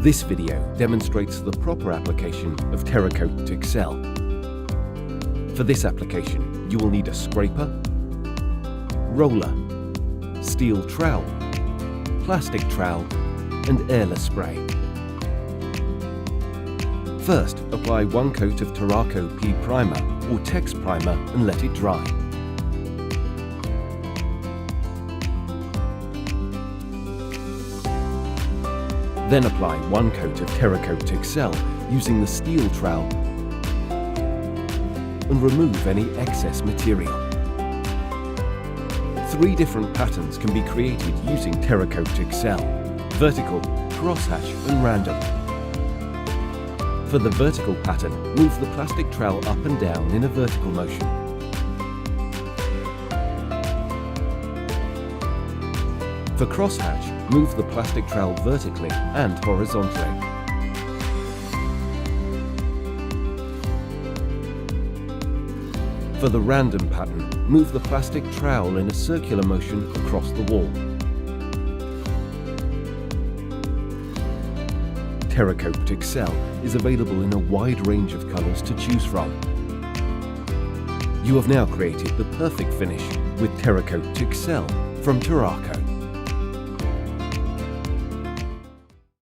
This video demonstrates the proper application of Terracoat Excel. For this application, you will need a scraper, roller, steel trowel, plastic trowel, and airless spray. First, apply 1 coat of Terraco P primer or text primer and let it dry. Then apply 1 coat of Terracoat Excel using the steel trowel and remove any excess material. 3 different patterns can be created using Terracoat Excel: vertical, crosshatch and random. For the vertical pattern, move the plastic trowel up and down in a vertical motion. For crosshatch, move the plastic trowel vertically and horizontally. For the random pattern, move the plastic trowel in a circular motion across the wall. Terracoat Excel is available in a wide range of colours to choose from. You have now created the perfect finish with Terracoat Excel from Terraco.